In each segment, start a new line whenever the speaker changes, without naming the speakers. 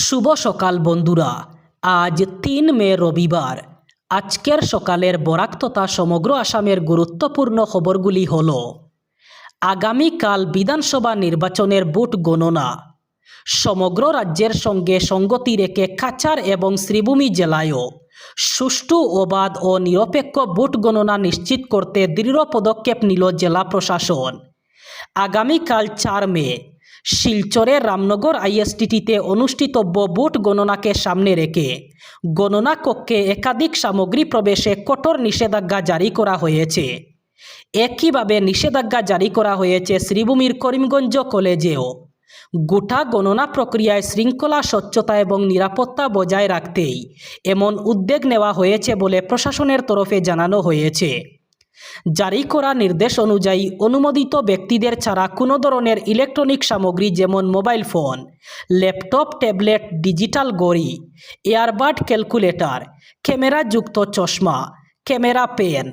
শুভ সকাল বন্ধুরা। আজ ৩ মে রবিবার। আজকের সকালের বরাক তথা সমগ্র আসামের গুরুত্বপূর্ণ খবরগুলি হল: আগামীকাল বিধানসভা নির্বাচনের ভোট গণনা। সমগ্র রাজ্যের সঙ্গে সঙ্গতি রেখে কাছাড় এবং শ্রীভূমি জেলায়ও সুষ্ঠু, অবাধ ও নিরপেক্ষ ভোট গণনা নিশ্চিত করতে দৃঢ় পদক্ষেপ নিল জেলা প্রশাসন। আগামীকাল ৪ মে শিলচরের রামনগর আইএসটিটিতে অনুষ্ঠিতব্য ভোট গণনাকে সামনে রেখে গণনা কক্ষে একাধিক সামগ্রী প্রবেশে কঠোর নিষেধাজ্ঞা জারি করা হয়েছে। একইভাবে নিষেধাজ্ঞা জারি করা হয়েছে শ্রীভূমির করিমগঞ্জ কলেজেও। গোটা গণনা প্রক্রিয়ায় শৃঙ্খলা, স্বচ্ছতা এবং নিরাপত্তা বজায় রাখতেই এমন উদ্যোগ নেওয়া হয়েছে বলে প্রশাসনের তরফে জানানো হয়েছে। জারি করা নির্দেশ অনুযায়ী অনুমোদিত ব্যক্তিদের ছাড়া কোনো ধরনের ইলেকট্রনিক সামগ্রী যেমন mobile phone, laptop, tablet, digital ঘড়ি, এয়ারবাড, ক্যালকুলেটর, ক্যামেরাযুক্ত চশমা, camera, pen,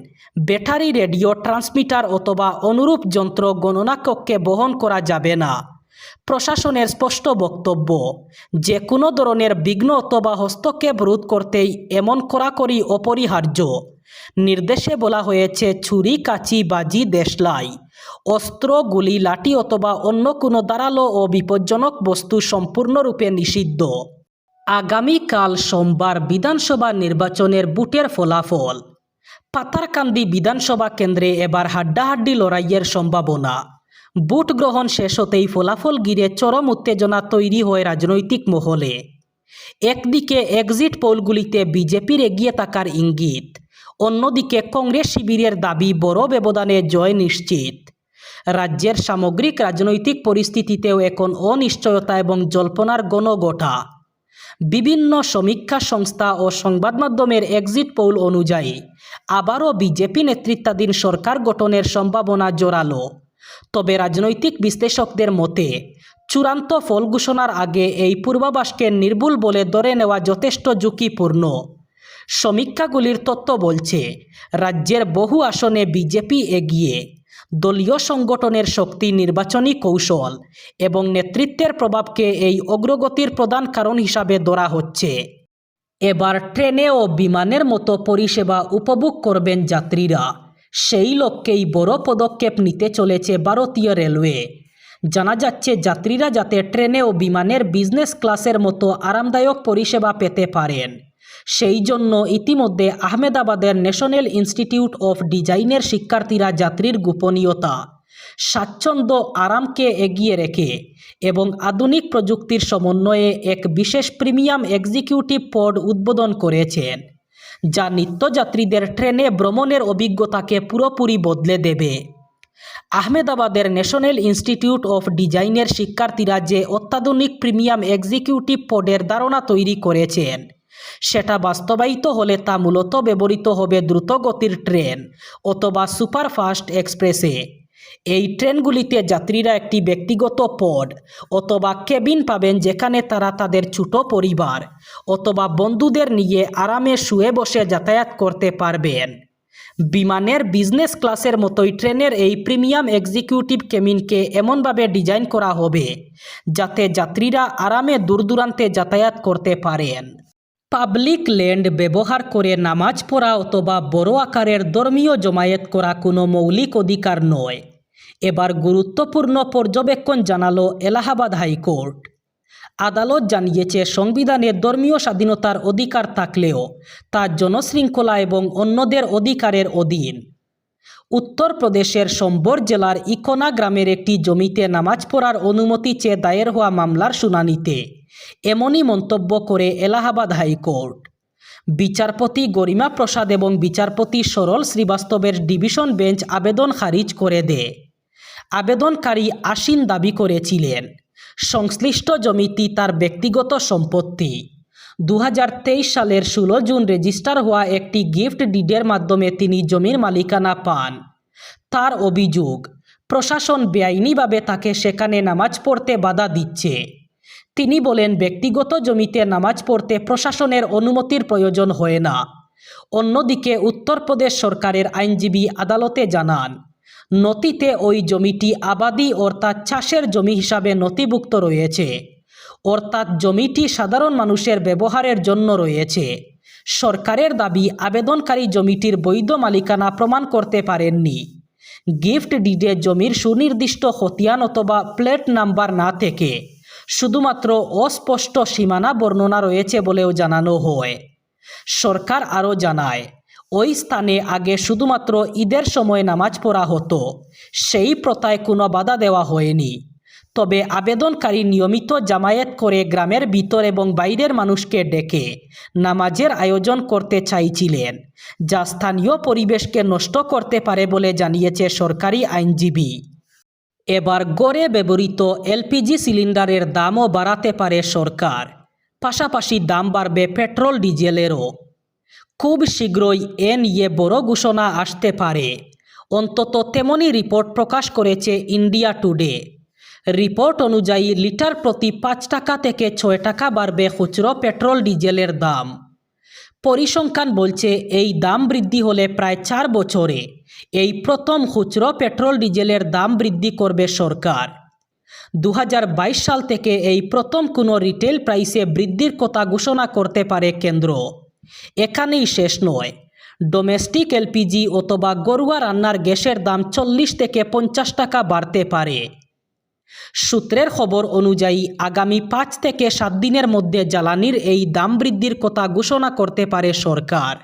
battery, radio transmitter অথবা অনুরূপ যন্ত্র গণনা কক্ষে বহন করা যাবে না। প্রশাসনের স্পষ্ট বক্তব্য, যে কোনো ধরনের বিঘ্ন অথবা হস্তক্ষেপ রোধ করতেই এমন কড়াকড়ি অপরিহার্য। নির্দেশে বলা হয়েছে, ছুরি, কাঁচি, বাজি, দেশলাই, অস্ত্র, গুলি, লাঠি অথবা অন্য কোনো ধারালো ও বিপজ্জনক বস্তু সম্পূর্ণরূপে নিষিদ্ধ। আগামীকাল সোমবার বিধানসভা নির্বাচনের ভোটের ফলাফল। পাতারকান্দি বিধানসভা কেন্দ্রে এবার হাড্ডাহাড্ডি লড়াইয়ের সম্ভাবনা। ভোট গ্রহণ শেষ হতেই ফলাফল ঘিরে চরম উত্তেজনা তৈরি হয় রাজনৈতিক মহলে। একদিকে এক্সিট পোলগুলিতে বিজেপির এগিয়ে থাকার ইঙ্গিত, অন্যদিকে কংগ্রেস শিবিরের দাবি বড় ব্যবধানে জয় নিশ্চিত। রাজ্যের সামগ্রিক রাজনৈতিক পরিস্থিতিতেও এখন অনিশ্চয়তা এবং জল্পনার গণগোটা। বিভিন্ন সমীক্ষা সংস্থা ও সংবাদ মাধ্যমের এক্সিট পোল অনুযায়ী আবারও বিজেপি নেতৃত্বাধীন সরকার গঠনের সম্ভাবনা জোরালো। তবে রাজনৈতিক বিশ্লেষকদের মতে চূড়ান্ত ফল ঘোষণার আগে এই পূর্বাভাসকে নির্ভুল বলে ধরে নেওয়া যথেষ্ট ঝুঁকিপূর্ণ। সমীক্ষাগুলির তথ্য বলছে, রাজ্যের বহু আসনে বিজেপি এগিয়ে। দলীয় সংগঠনের শক্তি, নির্বাচনী কৌশল এবং নেতৃত্বের প্রভাবকে এই অগ্রগতির প্রধান কারণ হিসাবে ধরা হচ্ছে। এবার ট্রেনে ও বিমানের মতো পরিষেবা উপভোগ করবেন যাত্রীরা। সেই লক্ষ্যেই বড় পদক্ষেপ নিতে চলেছে ভারতীয় রেলওয়ে। জানা যাচ্ছে, যাত্রীরা যাতে ট্রেনে ও বিমানের বিজনেস ক্লাসের মতো আরামদায়ক পরিষেবা পেতে পারেন, সেই জন্য ইতিমধ্যে আহমেদাবাদের ন্যাশনাল ইনস্টিটিউট অফ ডিজাইনের শিক্ষার্থীরা যাত্রীর গোপনীয়তা, স্বাচ্ছন্দ্য, আরামকে এগিয়ে রেখে এবং আধুনিক প্রযুক্তির সমন্বয়ে এক বিশেষ প্রিমিয়াম এক্সিকিউটিভ পড উদ্বোধন করেছেন, যা নিত্যযাত্রীদের ট্রেনে ভ্রমণের অভিজ্ঞতাকে পুরোপুরি বদলে দেবে। আহমেদাবাদের ন্যাশনাল ইনস্টিটিউট অফ ডিজাইনের শিক্ষার্থীরা যে অত্যাধুনিক প্রিমিয়াম এক্সিকিউটিভ পডের ধারণা তৈরি করেছেন, সেটা বাস্তবায়িত হলে তা মূলত ব্যবহৃত হবে দ্রুতগতির ট্রেন অথবা সুপারফাস্ট এক্সপ্রেসে। এই ট্রেনগুলিতে যাত্রীরা একটি ব্যক্তিগত পড অথবা কেবিন পাবেন, যেখানে তারা তাদের ছোট পরিবার অথবা বন্ধুদের নিয়ে আরামে শুয়ে বসে যাতায়াত করতে পারবেন। বিমানের বিজনেস ক্লাসের মতোই ট্রেনের এই প্রিমিয়াম এক্সিকিউটিভ কেবিনকে এমনভাবে ডিজাইন করা হবে যাতে যাত্রীরা আরামে দূরদূরান্তে যাতায়াত করতে পারেন। পাবলিক ল্যান্ড ব্যবহার করে নামাজ পড়া অথবা বড় আকারের ধর্মীয় জমায়েত করা কোনো মৌলিক অধিকার নয়। এবার গুরুত্বপূর্ণ পর্যবেক্ষণ জানালো এলাহাবাদ হাইকোর্ট। আদালত জানিয়েছে, সংবিধানে ধর্মীয় স্বাধীনতার অধিকার থাকলেও তা জনশৃঙ্খলা এবং অন্যদের অধিকারের অধীন। উত্তরপ্রদেশের সম্বর জেলার ইকোনা গ্রামের একটি জমিতে নামাজ পড়ার অনুমতি চেয়ে দায়ের হওয়া মামলার শুনানিতে এমনই মন্তব্য করে এলাহাবাদ হাইকোর্ট। বিচারপতি গরিমা প্রসাদ এবং বিচারপতি সরল শ্রীবাস্তবের ডিভিশন বেঞ্চ আবেদন খারিজ করে দেয়। আবেদনকারী আসিন দাবি করেছিলেন, সংশ্লিষ্ট জমিটি তার ব্যক্তিগত সম্পত্তি। 2023 সালের 16 জুন রেজিস্টার হওয়া একটি গিফট ডিডের মাধ্যমে তিনি জমির মালিকানা পান। তার অভিযোগ, প্রশাসন বেআইনিভাবে তাকে সেখানে নামাজ পড়তে বাধা দিচ্ছে। তিনি বলেন, ব্যক্তিগত জমিতে নামাজ পড়তে প্রশাসনের অনুমতির প্রয়োজন হয় না। অন্যদিকে উত্তরপ্রদেশ সরকারের আইনজীবী আদালতে জানান, নথিতে ওই জমিটি আবাদি অর্থাৎ চাষের জমি হিসাবে নথিভুক্ত রয়েছে। অর্থাৎ জমিটি সাধারণ মানুষের ব্যবহারের জন্য রয়েছে। সরকারের দাবি, আবেদনকারী জমিটির বৈধ মালিকানা প্রমাণ করতে পারেননি। গিফট ডিডে জমির সুনির্দিষ্ট খতিয়ান অথবা প্লেট নাম্বার না থেকে শুধুমাত্র অস্পষ্ট সীমানা বর্ণনা রয়েছে বলেও জানানো হয়। সরকার আরও জানায়, ওই স্থানে আগে শুধুমাত্র ঈদের সময় নামাজ পড়া হতো, সেই প্রথায় কোনো বাধা দেওয়া হয়নি। তবে আবেদনকারী নিয়মিত জামায়াত করে গ্রামের ভিতর এবং বাইরের মানুষকে ডেকে নামাজের আয়োজন করতে চাইছিলেন, যা স্থানীয় পরিবেশকে নষ্ট করতে পারে বলে জানিয়েছে সরকারি আইনজীবী। এবার গড়ে ব্যবহৃত এলপিজি সিলিন্ডারের দামও বাড়াতে পারে সরকার, পাশাপাশি দাম বাড়বে পেট্রোল ডিজেলেরও। খুব শীঘ্রই এ নিয়ে বড় ঘোষণা আসতে পারে, অন্তত তেমনই রিপোর্ট প্রকাশ করেছে ইন্ডিয়া টুডে। রিপোর্ট অনুযায়ী লিটার প্রতি 5 টাকা থেকে 6 টাকা বাড়বে খুচরো পেট্রোল ডিজেলের দাম। পরিসংখ্যান বলছে, এই দাম বৃদ্ধি হলে প্রায় 4 বছরে এই প্রথম খুচরো পেট্রোল ডিজেলের দাম বৃদ্ধি করবে সরকার। 2022 সাল থেকে এই প্রথম কোনো রিটেল প্রাইসে বৃদ্ধির কথা ঘোষণা করতে পারে কেন্দ্র। এখানেই শেষ নয়, ডোমেস্টিক এলপিজি অথবা ঘরোয়া রান্নার গ্যাসের দাম 40 থেকে 50 টাকা বাড়তে পারে। সূত্রের খবর অনুযায়ী আগামী 5 থেকে 7 দিনের মধ্যে জ্বালানির এই দাম বৃদ্ধির কথা ঘোষণা করতে পারে সরকার।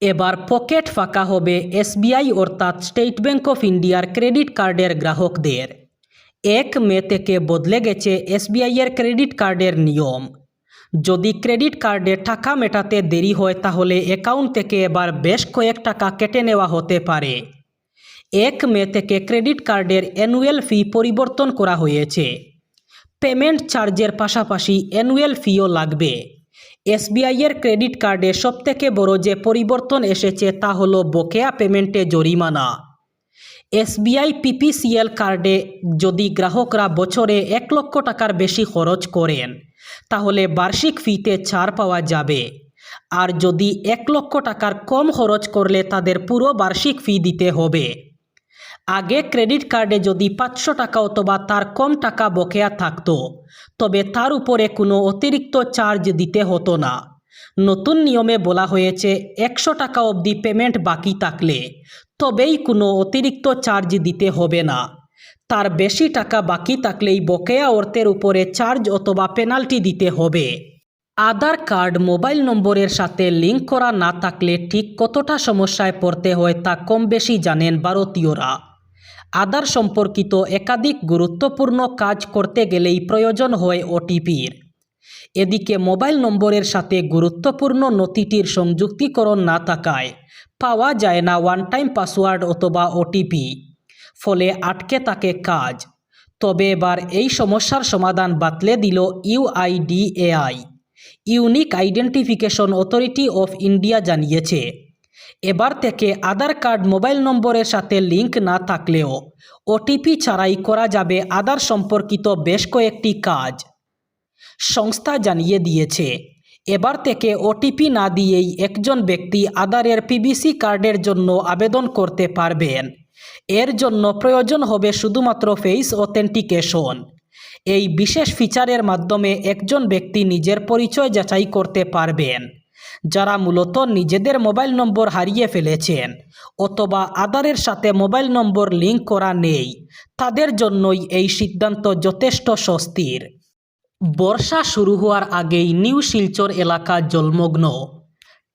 এবার পকেট ফাঁকা হবে এসবিআই অর্থাৎ স্টেট ব্যাংক অফ ইন্ডিয়ার ক্রেডিট কার্ডের গ্রাহকদের। 1 মে থেকে বদলে গেছে এসবিআইয়ের ক্রেডিট কার্ডের নিয়ম। যদি ক্রেডিট কার্ডে টাকা মেটাতে দেরি হয় তাহলে অ্যাকাউন্ট থেকে এবার বেশ কয়েক টাকা কেটে নেওয়া হতে পারে। 1 মে থেকে ক্রেডিট কার্ডের অ্যানুয়াল ফি পরিবর্তন করা হয়েছে। পেমেন্ট চার্জের পাশাপাশি অ্যানুয়াল ফিও লাগবে। এসবিআইয়ের ক্রেডিট কার্ডে সবথেকে বড় যে পরিবর্তন এসেছে তা হলো বকেয়া পেমেন্টে জরিমানা। এসবিআই পিপিসিএল কার্ডে যদি গ্রাহকরা বছরে 1 লক্ষ টাকার বেশি খরচ করেন তাহলে বার্ষিক ফিতে ছাড় পাওয়া যাবে, আর যদি 1 লক্ষ টাকার কম খরচ করলে তাদের পুরো বার্ষিক ফি দিতে হবে। আগে ক্রেডিট কার্ডে যদি 500 টাকা অথবা তার কম টাকা বকেয়া থাকতো তবে তার উপরে কোনো অতিরিক্ত চার্জ দিতে হতো না। নতুন নিয়মে বলা হয়েছে 100 টাকা অবধি পেমেন্ট বাকি থাকলে তবেই কোনো অতিরিক্ত চার্জ দিতে হবে না। তার বেশি টাকা বাকি থাকলেই বকেয়া অর্থের উপরে চার্জ অথবা পেনাল্টি দিতে হবে। আধার কার্ড মোবাইল নম্বরের সাথে লিঙ্ক করা না থাকলে ঠিক কতটা সমস্যায় পড়তে হয় তা কম বেশি জানেন ভারতীয়রা। আধার সম্পর্কিত একাধিক গুরুত্বপূর্ণ কাজ করতে গেলেই প্রয়োজন হয় ওটিপির। এদিকে মোবাইল নম্বরের সাথে গুরুত্বপূর্ণ নথিটির সংযুক্তিকরণ না থাকায় পাওয়া যায় না ওয়ান টাইম পাসওয়ার্ড অথবা ওটিপি, ফলে আটকে থাকে কাজ। তবে এবার এই সমস্যার সমাধান বাতলে দিল UIDAI, unique identification authority of India জানিয়েছে, এবার থেকে আধার কার্ড মোবাইল নম্বরের সাথে লিঙ্ক না থাকলেও ওটিপি ছাড়াই করা যাবে আধার সম্পর্কিত বেশ কয়েকটি কাজ। সংস্থা জানিয়ে দিয়েছে, এবার থেকে ওটিপি না দিয়েই একজন ব্যক্তি আধারের পিভিসি কার্ডের জন্য আবেদন করতে পারবেন। এর জন্য প্রয়োজন হবে শুধুমাত্র ফেস অথেন্টিকেশন। এই বিশেষ ফিচারের মাধ্যমে একজন ব্যক্তি নিজের পরিচয় যাচাই করতে পারবেন। যারা মূলত নিজেদের মোবাইল নম্বর হারিয়ে ফেলেছেন অথবা আধারের সাথে মোবাইল নম্বর লিঙ্ক করা নেই, তাদের জন্যই এই সিদ্ধান্ত যথেষ্ট স্বস্তির। বর্ষা শুরু হওয়ার আগেই নিউ শিলচর এলাকা জলমগ্ন।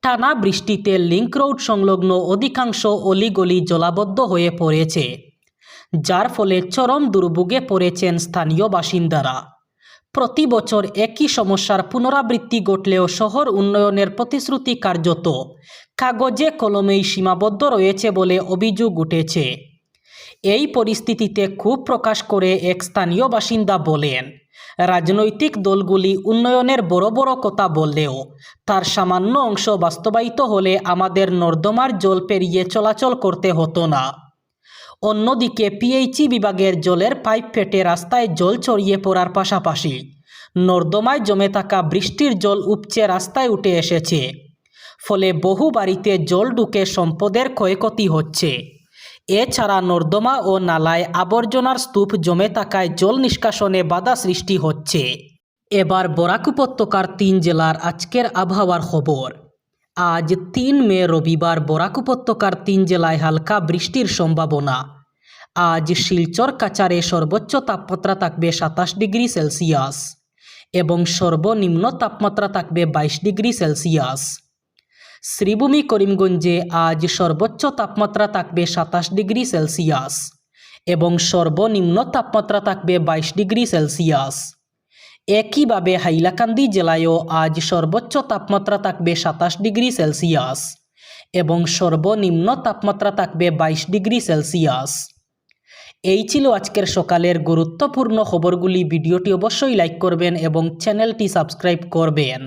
টানা বৃষ্টিতে লিংক রোড সংলগ্ন অধিকাংশ অলিগলি জলাবদ্ধ হয়ে পড়েছে, যার ফলে চরম দুর্ভোগে পড়েছেন স্থানীয় বাসিন্দারা। প্রতি বছর একই সমস্যার পুনরাবৃত্তি ঘটলেও শহর উন্নয়নের প্রতিশ্রুতি কার্যত কাগজে কলমেই সীমাবদ্ধ রয়েছে বলে অভিযোগ উঠেছে। এই পরিস্থিতিতে ক্ষোভ প্রকাশ করে এক স্থানীয় বাসিন্দা বলেন, রাজনৈতিক দলগুলি উন্নয়নের বড় বড় কথা বললেও তার সামান্য অংশ বাস্তবায়িত হলে আমাদের নর্দমার জল পেরিয়ে চলাচল করতে হতো না। অন্যদিকে পিএইচই বিভাগের জলের পাইপ ফেটে রাস্তায় জল ছড়িয়ে পড়ার পাশাপাশি নর্দমায় জমে থাকা বৃষ্টির জল উপচে রাস্তায় উঠে এসেছে, ফলে বহু বাড়িতে জল ঢুকে সম্পদের ক্ষয়ক্ষতি হচ্ছে। এছাড়া নর্দমা ও নালায় আবর্জনার স্তূপ জমে থাকায় জল নিষ্কাশনে বাধা সৃষ্টি হচ্ছে। এবার বরাক উপত্যকার 3 জেলার আজকের আবহাওয়ার খবর। আজ 3 মে রবিবার বরাক উপত্যকার 3 জেলায় হালকা বৃষ্টির সম্ভাবনা। আজ শিলচর কাছাড়ে সর্বোচ্চ তাপমাত্রা থাকবে 27 ডিগ্রি সেলসিয়াস এবং সর্বনিম্ন তাপমাত্রা থাকবে 22 ডিগ্রি সেলসিয়াস। শ্রীভূমি করিমগঞ্জে আজ সর্বোচ্চ তাপমাত্রা থাকবে 27 ডিগ্রি সেলসিয়াস এবং সর্বনিম্ন তাপমাত্রা থাকবে 22 ডিগ্রি সেলসিয়াস। একইভাবে হাইলাকান্দি জেলায়ও আজ সর্বোচ্চ তাপমাত্রা থাকবে 27 ডিগ্রি সেলসিয়াস এবং সর্বনিম্ন তাপমাত্রা থাকবে 22 ডিগ্রি সেলসিয়াস। এই ছিল আজকের সকালের গুরুত্বপূর্ণ খবরগুলি। ভিডিওটি অবশ্যই লাইক করবেন এবং চ্যানেলটি সাবস্ক্রাইব করবেন।